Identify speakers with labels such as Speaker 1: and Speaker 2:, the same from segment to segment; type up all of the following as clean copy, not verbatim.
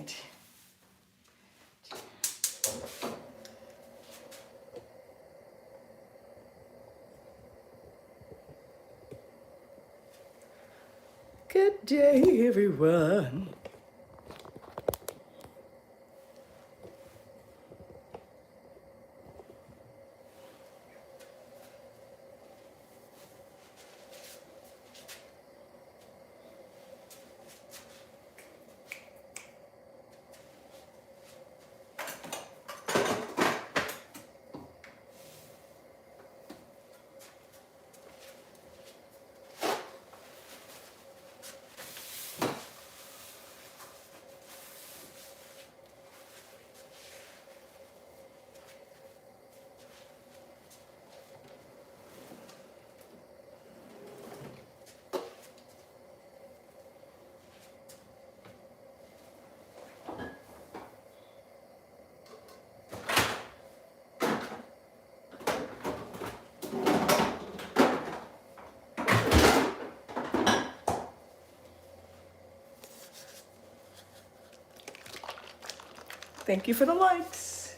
Speaker 1: right. Good day, everyone. Thank you for the likes.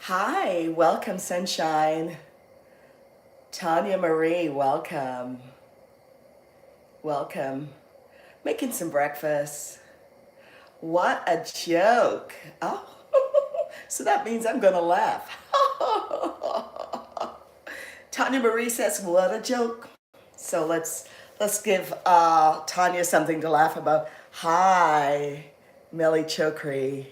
Speaker 1: Hi, welcome, Sunshine. Tanya Marie, welcome. Welcome. Making some breakfast. What a joke. Oh, so that means I'm going to laugh. Tanya Marie says, what a joke. So let's give Tanya something to laugh about. Hi, Melly Chokri.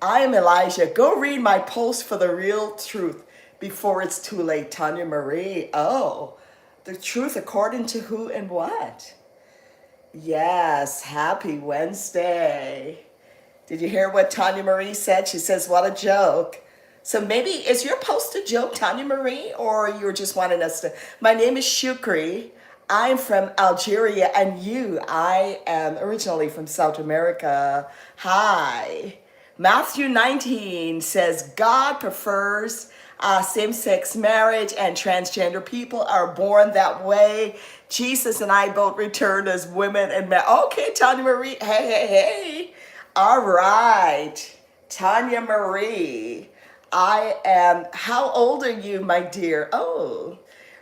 Speaker 1: I am Elijah. Go read my post for the real truth before it's too late. Tanya Marie. Oh, the truth according to who and what? Yes, happy Wednesday. Did you hear what Tanya Marie said? She says, what a joke. So maybe, is your post a joke, Tanya Marie, or you're just wanting us to? My name is Shukri. I'm from Algeria, and I am originally from South America. Hi. Matthew 19 says, God prefers same-sex marriage, and transgender people are born that way. Jesus and I both returned as women and men. Okay, Tanya Marie. Hey. All right. Tanya Marie. How old are you, my dear? Oh,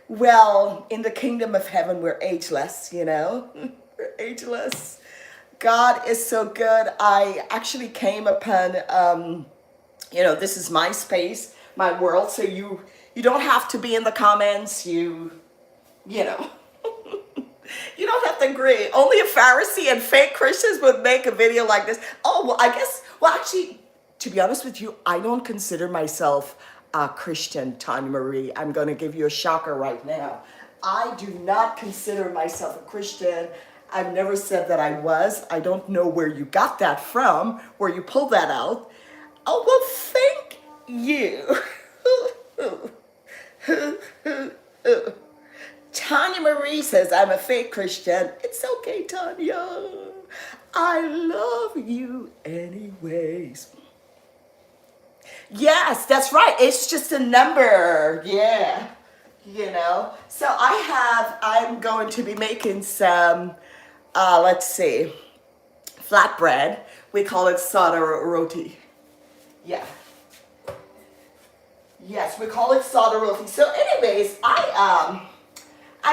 Speaker 1: well, in the kingdom of heaven, we're ageless, We're ageless. God is so good. I actually came upon, this is my space, my world. So you don't have to be in the comments. You know, you don't have to agree. Only a Pharisee and fake Christians would make a video like this. Oh, well, actually, to be honest with you, I don't consider myself a Christian, Tanya Marie. I'm going to give you a shocker right now. I do not consider myself a Christian. I've never said that I was. I don't know where you got that from, where you pulled that out. Oh, well, thank you. Tanya Marie says, I'm a fake Christian. It's okay, Tanya. I love you anyways. Yes, that's right. It's just a number. Yeah. So I'm going to be making some, let's see, flatbread. We call it sada roti. Yeah. Yes, we call it sada roti. So anyways, I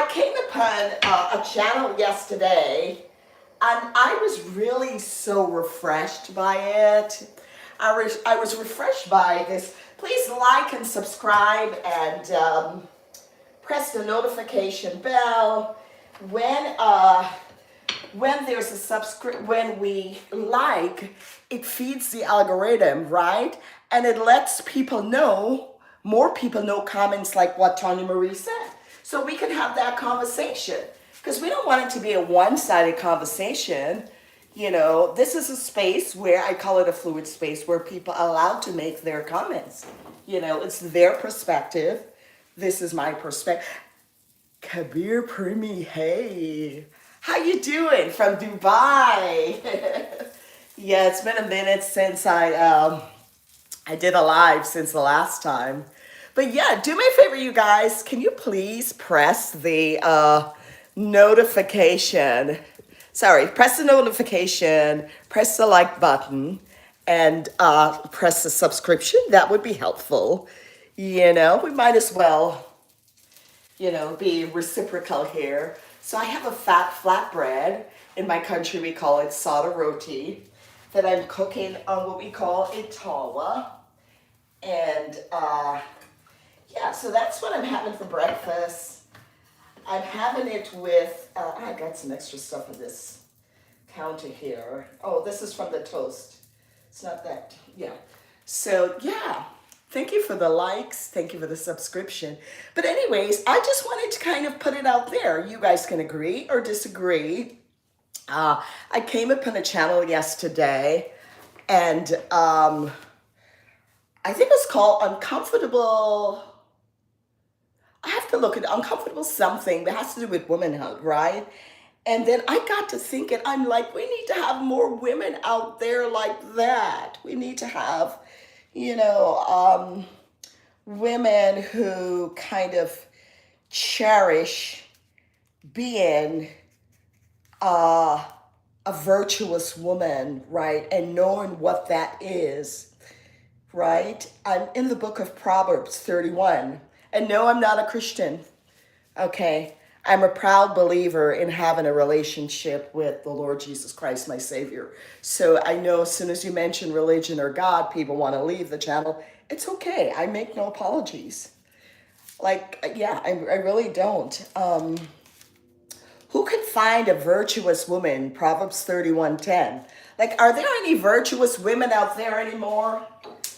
Speaker 1: came upon a channel yesterday, and I was really so refreshed by it. I was refreshed by this. Please like and subscribe, and press the notification bell. When there's when we like, it feeds the algorithm, right? And it lets people know, more people know comments like what Tanya Marie said. So we can have that conversation. Because we don't want it to be a one-sided conversation. This is a space where I call it a fluid space where people are allowed to make their comments. It's their perspective. This is my perspective. Kabir Primi, hey. How you doing from Dubai? Yeah, it's been a minute since I I did a live since the last time. But yeah, do me a favor, you guys. Can you please press the notification? Sorry, press the notification, press the like button, and press the subscription. That would be helpful. You know, we might as well, you know, be reciprocal here. So I have a fat flatbread. In my country, we call it sada roti, that I'm cooking on what we call a tawa. And yeah, so that's what I'm having for breakfast. I'm having it with, I got some extra stuff in this counter here. Oh, this is from the toast. It's not that, yeah. So yeah, thank you for the likes. Thank you for the subscription. But anyways, I just wanted to kind of put it out there. You guys can agree or disagree. I came upon a channel yesterday, and I think it's called Uncomfortable. I have to look at Uncomfortable something that has to do with womanhood, right? And then I got to thinking, I'm like, we need to have more women out there like that. We need to have, you know, women who kind of cherish being a virtuous woman, right? And knowing what that is, right? I'm in the book of Proverbs 31. And no, I'm not a Christian, okay? I'm a proud believer in having a relationship with the Lord Jesus Christ, my Savior. So I know as soon as you mention religion or God, people want to leave the channel. It's okay. I make no apologies. Like, yeah, I really don't. Who can find a virtuous woman? Proverbs 31:10. Like, are there any virtuous women out there anymore?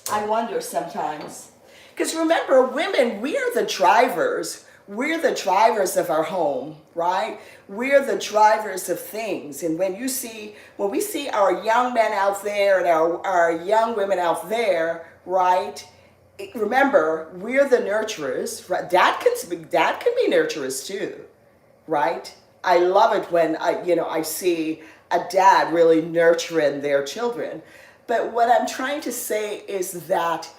Speaker 1: I wonder sometimes. Because remember, women, we're the drivers. We're the drivers of our home, right? We're the drivers of things. And when we see our young men out there and our young women out there, right? Remember, we're the nurturers. Right? Dad can be nurturers too, right? I love it when I see a dad really nurturing their children. But what I'm trying to say is that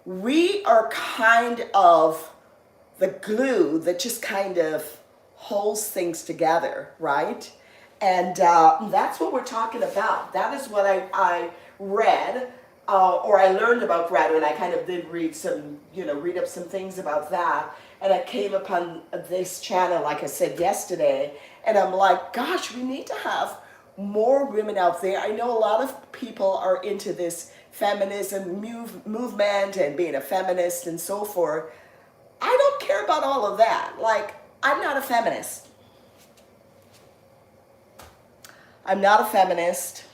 Speaker 1: we are kind of the glue that just kind of holds things together, right? And that's what we're talking about. That is what I read, or I learned about rather, and I kind of did read up some things about that. And I came upon this channel, like I said yesterday, and I'm like, gosh, we need to have more women out there. I know a lot of people are into this feminism movement and being a feminist and so forth. I don't care about all of that. Like, I'm not a feminist. I'm not a feminist.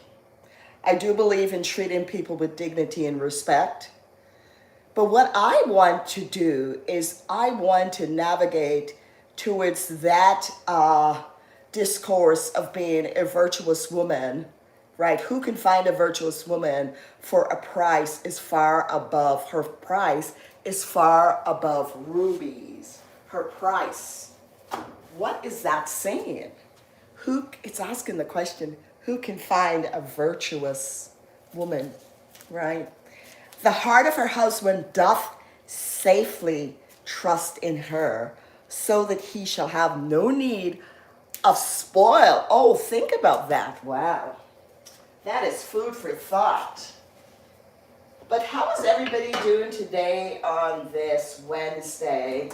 Speaker 1: I do believe in treating people with dignity and respect. But what I want to do is I want to navigate towards that discourse of being a virtuous woman, right? Who can find a virtuous woman for a price is far above, her price is far above rubies. Her price. What is that saying? It's asking the question, who can find a virtuous woman, right? The heart of her husband doth safely trust in her, so that he shall have no need of spoil. Oh, think about that. Wow. That is food for thought. But how is everybody doing today on this Wednesday?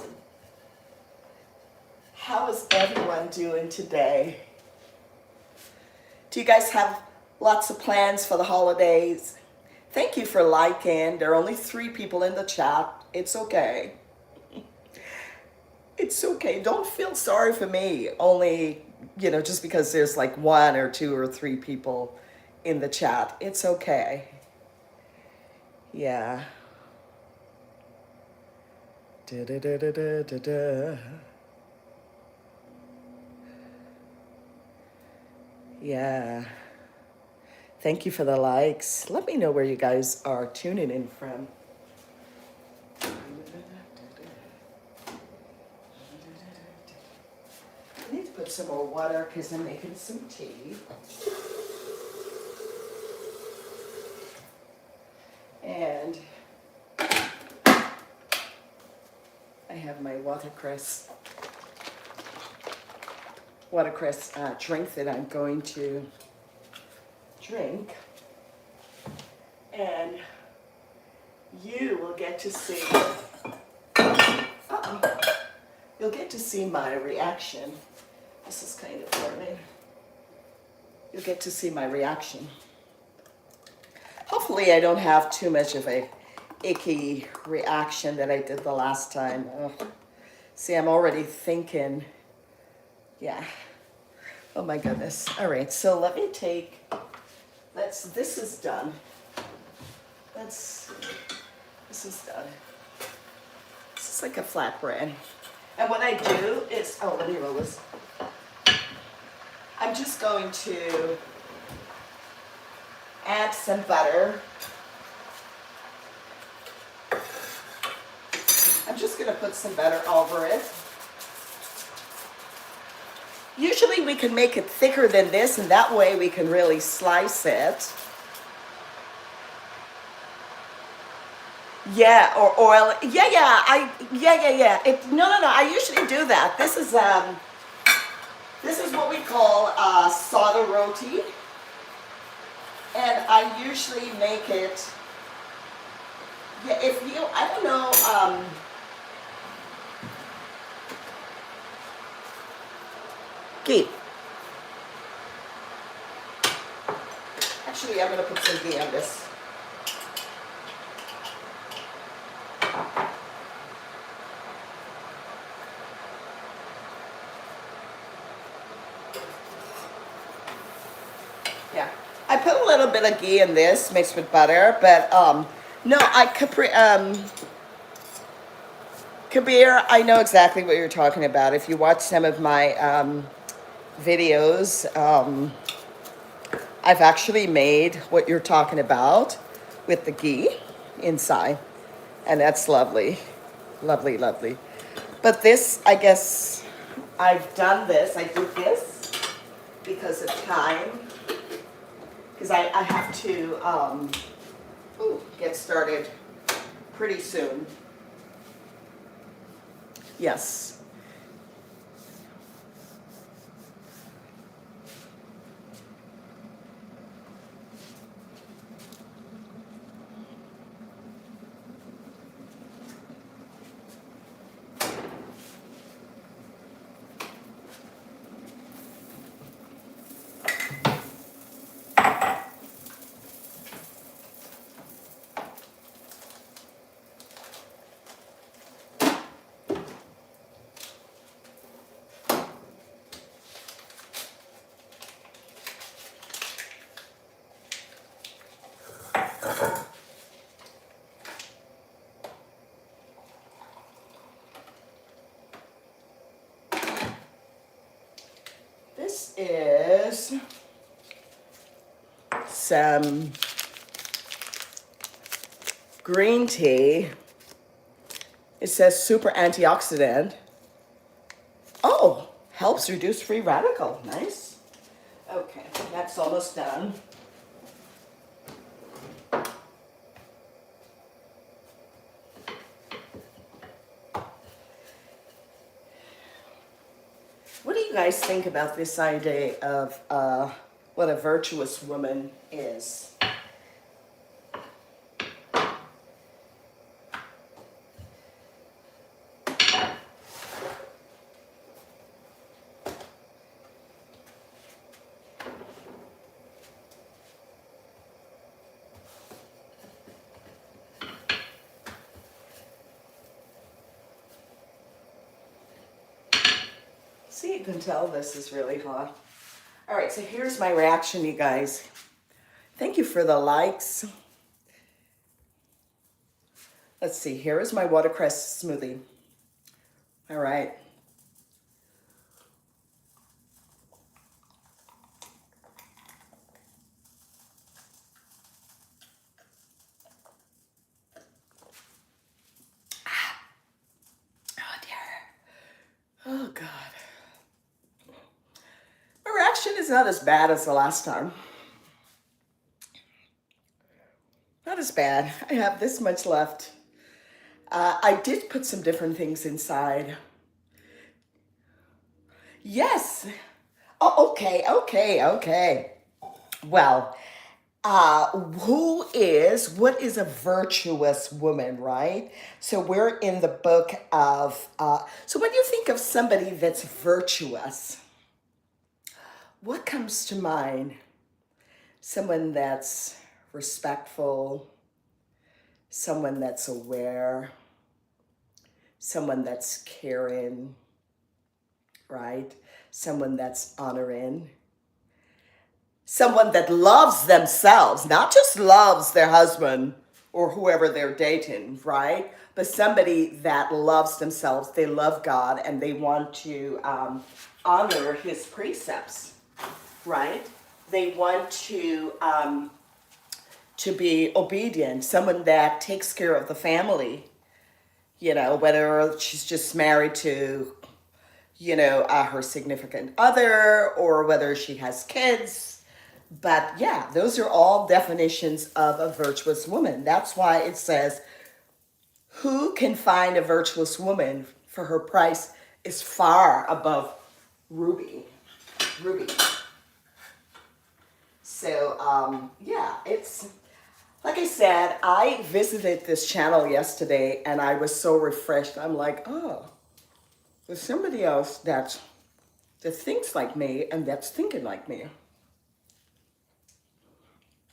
Speaker 1: How is everyone doing today? Do you guys have lots of plans for the holidays? Thank you for liking. There are only 3 people in the chat. It's okay. It's okay. Don't feel sorry for me. Only, just because there's like 1 or 2 or 3 people in the chat. It's okay. Yeah. Da-da-da-da-da-da-da. Yeah. Thank you for the likes. Let me know where you guys are tuning in from. I need to put some more water because I'm making some tea. And I have my watercress drink that I'm going to drink, and you will get to see, you'll get to see my reaction. This is kind of funny. You'll get to see my reaction. Hopefully I don't have too much of a icky reaction that I did the last time. Ugh. See, I'm already thinking, yeah. Oh my goodness. All right, so let me take, this is done. This is done. This is like a flatbread. And what I do is, oh, let me roll this. I'm just going to add some butter. I'm just going to put some butter over it. Usually we can make it thicker than this, and that way we can really slice it. Yeah, or oil. Yeah. No. I usually do that. This is what we call sada roti, and I usually make it. Yeah, if you, I don't know. Ghee. Actually, I'm gonna put some ghee on this. Yeah, I put a little bit of ghee in this mixed with butter, but no, Kabir, I know exactly what you're talking about. If you watch some of my videos, I've actually made what you're talking about with the ghee inside, and that's lovely, lovely, lovely. But this, I guess, I've done this. I did this because of time, because I have to get started pretty soon. Yes. This is some green tea. It says super antioxidant. Oh, helps reduce free radical. Nice. Okay, that's almost done. What do you guys think about this idea of what a virtuous woman is? See, you can tell this is really hot. All right, so here's my reaction, you guys. Thank you for the likes. Let's see, here is my watercress smoothie. All right. Oh dear. Oh God. My reaction is not as bad as the last time. Not as bad. I have this much left. I did put some different things inside. Yes. Oh, okay, okay, okay. Well, what is a virtuous woman, right? So we're in the book of, so when you think of somebody that's virtuous, what comes to mind? Someone that's respectful, someone that's aware, someone that's caring, right? Someone that's honoring, someone that loves themselves, not just loves their husband or whoever they're dating, right? But somebody that loves themselves, they love God, and they want to honor his precepts, right? They want to be obedient, someone that takes care of the family, whether she's just married to, her significant other, or whether she has kids. But yeah, those are all definitions of a virtuous woman. That's why it says, who can find a virtuous woman, for her price is far above ruby. Ruby. So yeah, it's like I said, I visited this channel yesterday and I was so refreshed. I'm like, oh, there's somebody else that thinks like me and that's thinking like me.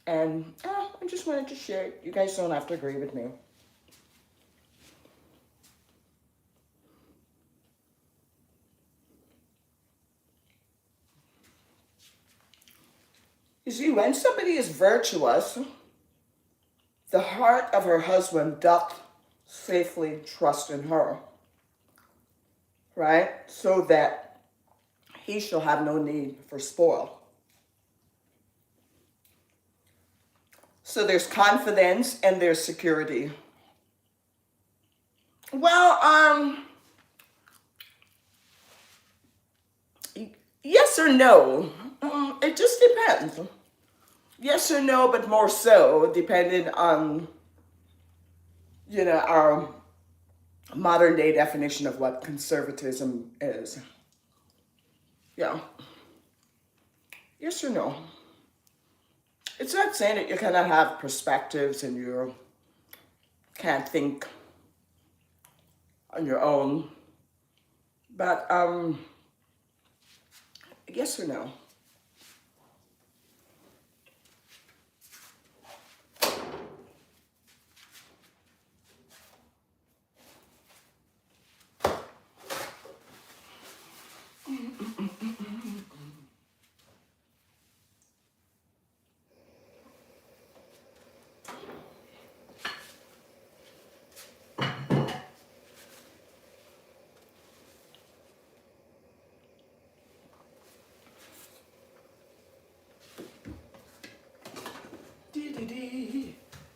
Speaker 1: And I just wanted to share it. You guys don't have to agree with me. You see, when somebody is virtuous, the heart of her husband doth safely trust in her, right? So that he shall have no need for spoil. So there's confidence and there's security. Well, yes or no. It just depends. Yes or no, but more so depending on, our modern day definition of what conservatism is. Yeah. Yes or no. It's not saying that you cannot have perspectives and you can't think on your own, but yes or no.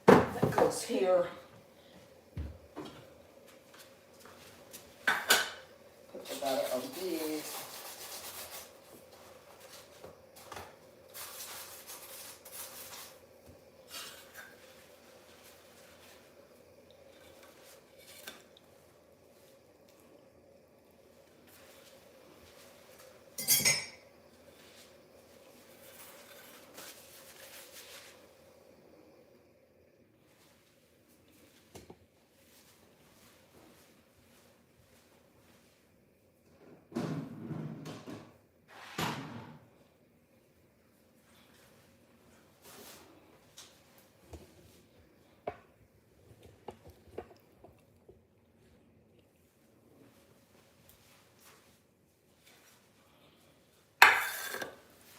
Speaker 1: That goes here. Put the butter on these.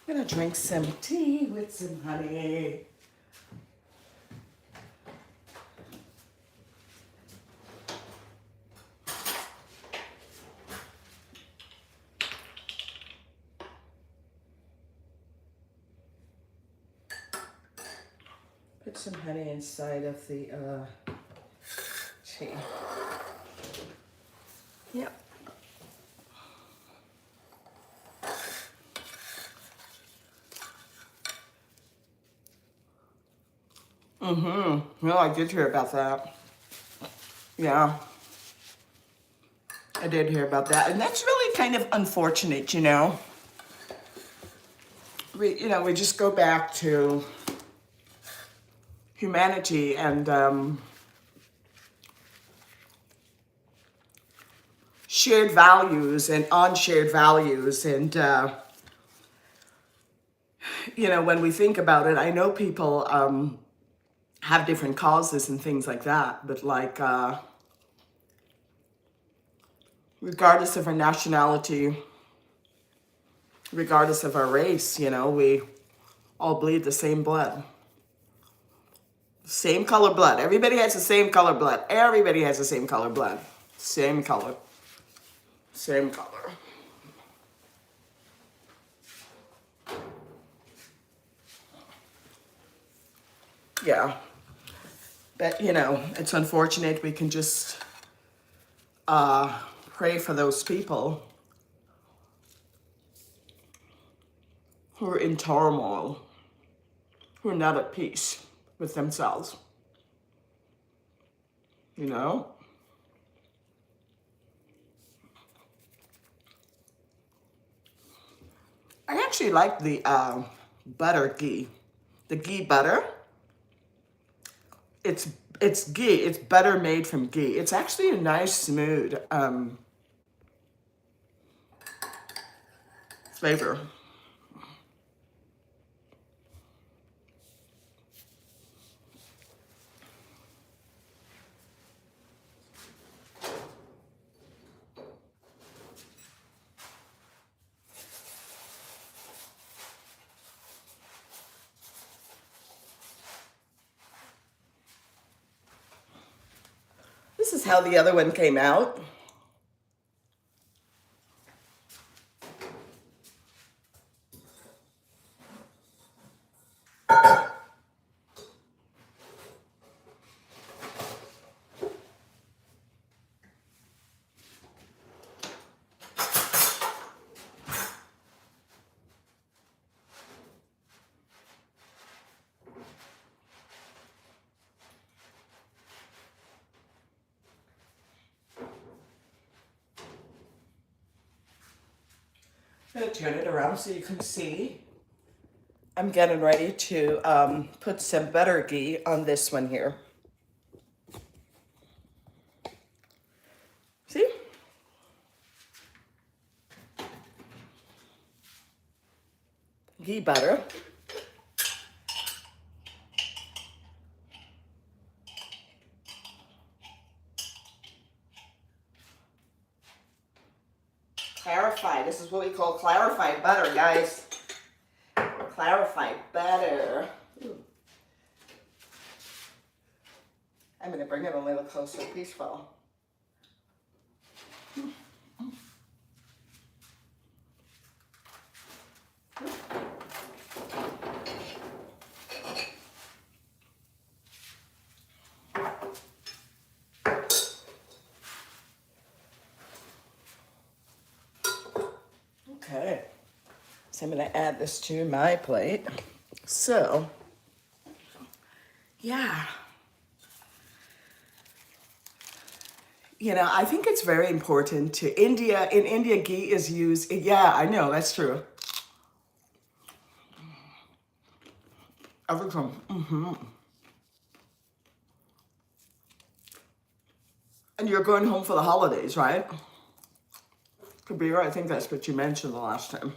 Speaker 1: I'm gonna drink some tea with some honey. Put some honey inside of the tea. Yep. Mm-hmm. Well, I did hear about that. Yeah, I did hear about that. And that's really kind of unfortunate, you know. We just go back to humanity and shared values and unshared values. And, when we think about it, I know people have different causes and things like that, but like, regardless of our nationality, regardless of our race, we all bleed the same blood. Same color blood. Everybody has the same color blood. Everybody has the same color blood. Same color. Same color. Yeah. But, it's unfortunate. We can just pray for those people who are in turmoil, who are not at peace with themselves. You know? I actually like the butter ghee. The ghee butter. It's ghee. It's butter made from ghee. It's actually a nice, smooth flavor. This is how the other one came out. I'm going to turn it around so you can see. I'm getting ready to put some butter ghee on this one here. See? Ghee butter. Clarified. This is what we call clarified butter, guys. Clarified butter. Ooh. I'm going to bring it a little closer, peaceful. Okay. So I'm going to add this to my plate. So, yeah. I think it's very important in India, ghee is used. Yeah, I know, that's true. Everything. And you're going home for the holidays, right? Could be right. I think that's what you mentioned the last time.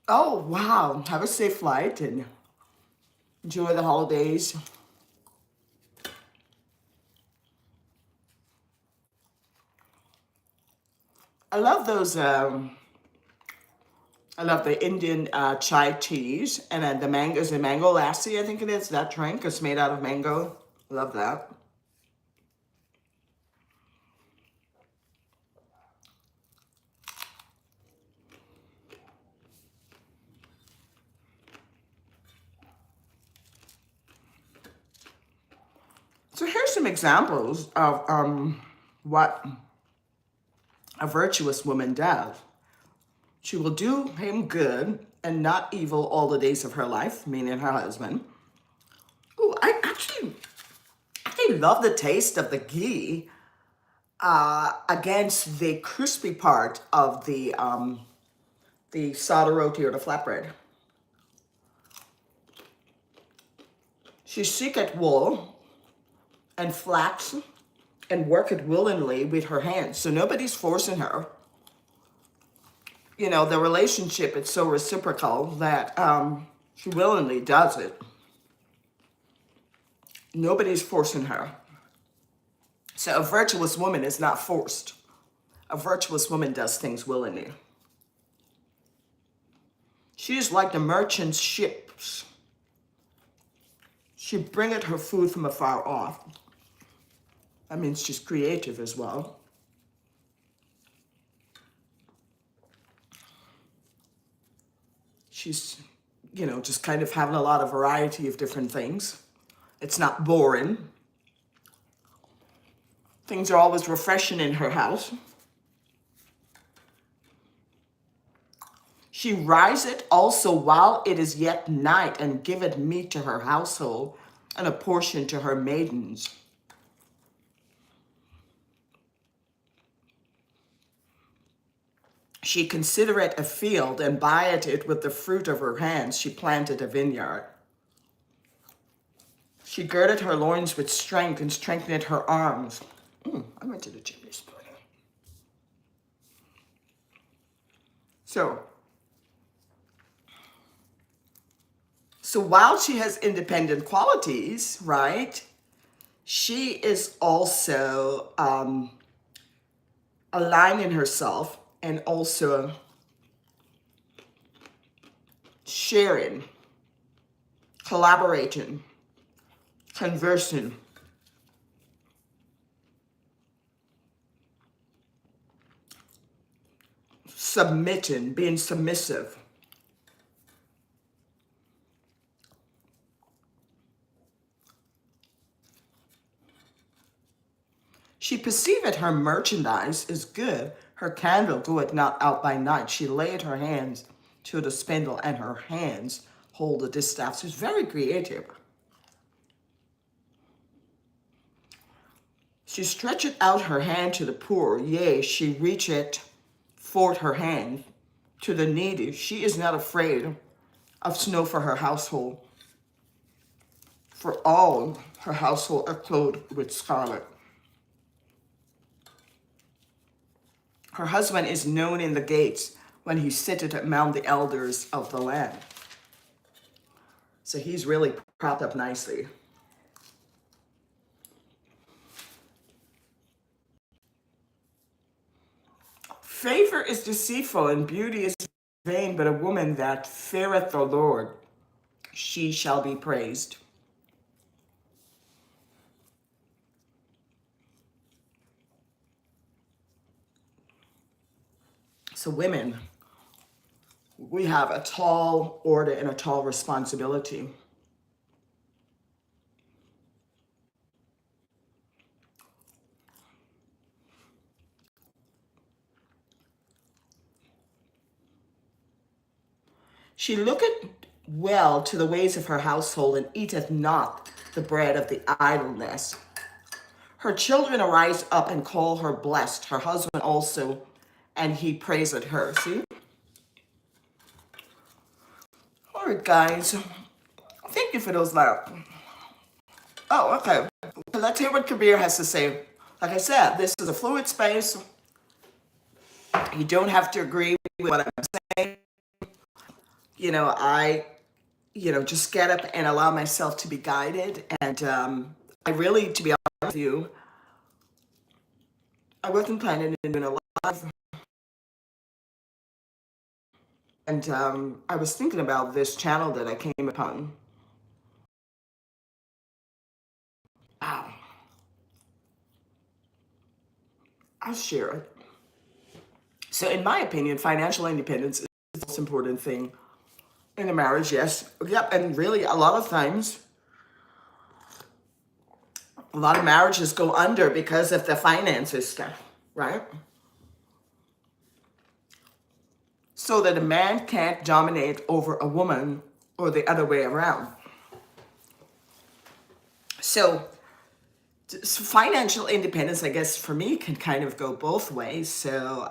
Speaker 1: Oh, wow. Have a safe flight and enjoy the holidays. I love those I love the Indian chai teas, and then the mango is a mango lassi, I think it is. That drink is made out of mango. Love that. So here's some examples of what a virtuous woman does. She will do him good and not evil all the days of her life, meaning her husband. Ooh, I love the taste of the ghee against the crispy part of the sada roti or the flatbread. She seek at wool and flax and work it willingly with her hands. So nobody's forcing her. You know, the relationship is so reciprocal that she willingly does it. Nobody's forcing her. So a virtuous woman is not forced. A virtuous woman does things willingly. She is like the merchant ships. She bringeth her food from afar off. That means she's creative as well. She's, you know, just kind of having a lot of variety of different things. It's not boring. Things are always refreshing in her house. She riseth also while it is yet night, and giveth meat to her household, and a portion to her maidens. She considereth a field, and buyeth it with the fruit of her hands. She planted a vineyard. She girded her loins with strength, and strengthened her arms. I went to the gym this morning. So while she has independent qualities, right, she is also aligning herself and also sharing, collaborating, conversing. Submitting, being submissive. She perceiveth her merchandise is good. Her candle goeth not out by night. She laid her hands to the spindle, and her hands hold the distaff. She's very creative. She stretcheth out her hand to the poor. Yea, she reacheth forth her hand to the needy. She is not afraid of snow for her household, for all her household are clothed with scarlet. Her husband is known in the gates when he sitteth among the elders of the land. So he's really propped up nicely. Favor is deceitful and beauty is vain, but a woman that feareth the Lord, she shall be praised. So women, we have a tall order and a tall responsibility. She looketh well to the ways of her household, and eateth not the bread of the idleness. Her children arise up and call her blessed, her husband also, and he praiseth her. See? All right, guys. Thank you for those laughs. Oh, okay. Let's hear what Kabir has to say. Like I said, this is a fluid space. You don't have to agree with what I'm saying. You know, just get up and allow myself to be guided. And I really, to be honest with you, I wasn't planning on doing a live. And I was thinking about this channel that I came upon. Wow. I'll share it. So in my opinion, financial independence is the most important thing in a marriage, yes. Yep, and really a lot of times, a lot of marriages go under because of the finances stuff, right? So that a man can't dominate over a woman or the other way around. So financial independence, I guess, for me can kind of go both ways. So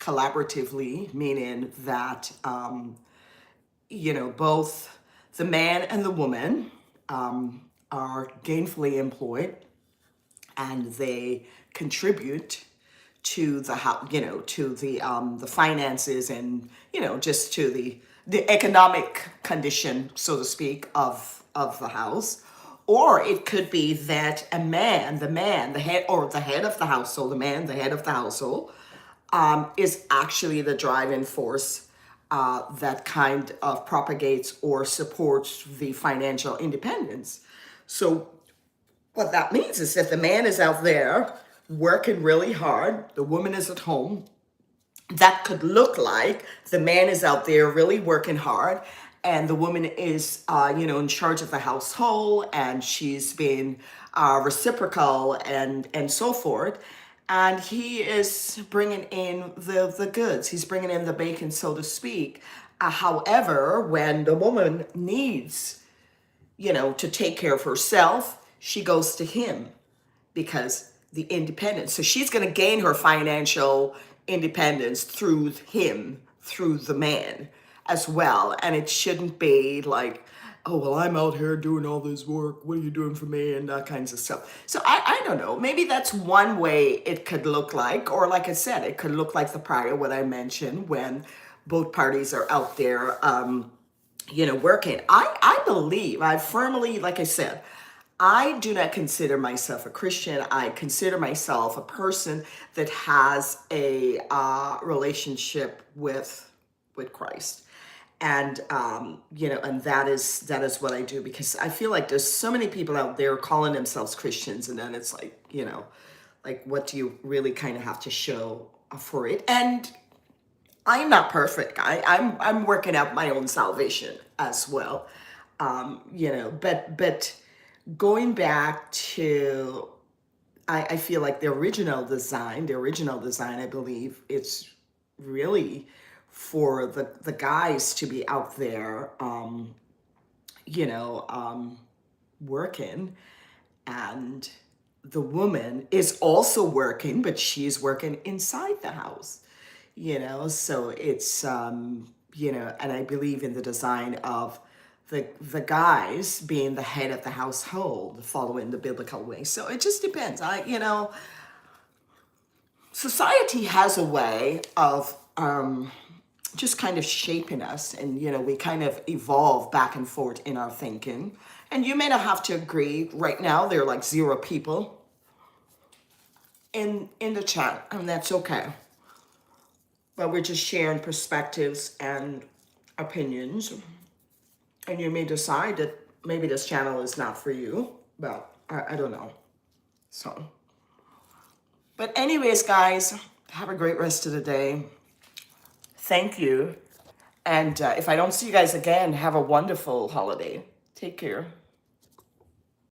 Speaker 1: collaboratively, meaning that, both the man and the woman are gainfully employed and they contribute to the the finances and just to the economic condition, so to speak, of the house. Or it could be that a man, the head, or the head of the household, the man, the head of the household, is actually the driving force that kind of propagates or supports the financial independence. So what that means is that the man is out there working really hard, the woman is at home. That could look like the man is out there really working hard and the woman is, in charge of the household and she's been reciprocal and so forth. And he is bringing in the goods. He's bringing in the bacon, so to speak. However, when the woman needs to take care of herself, she goes to him because the independence. So she's going to gain her financial independence through him, through the man as well. And it shouldn't be like, oh, well, I'm out here doing all this work. What are you doing for me? And that kinds of stuff. So I don't know. Maybe that's one way it could look like. Or like I said, it could look like the prior, what I mentioned, when both parties are out there working. I believe, I firmly, like I said, I do not consider myself a Christian. I consider myself a person that has a relationship with Christ. And and that is what I do, because I feel like there's so many people out there calling themselves Christians, and then it's like, like what do you really kind of have to show for it? And I'm not perfect. I'm working out my own salvation as well. But going back to, I feel like the original design, I believe it's really for the guys to be out there, working, and the woman is also working, but she's working inside the house, so it's, and I believe in the design of the guys being the head of the household, following the biblical way. So it just depends. Society has a way of just kind of shaping us, and we kind of evolve back and forth in our thinking. And you may not have to agree. Right now there are like 0 people in the chat, and that's okay. But we're just sharing perspectives and opinions. And you may decide that maybe this channel is not for you. But I don't know. So, but anyways, guys, have a great rest of the day. Thank you. And if I don't see you guys again, have a wonderful holiday. Take care.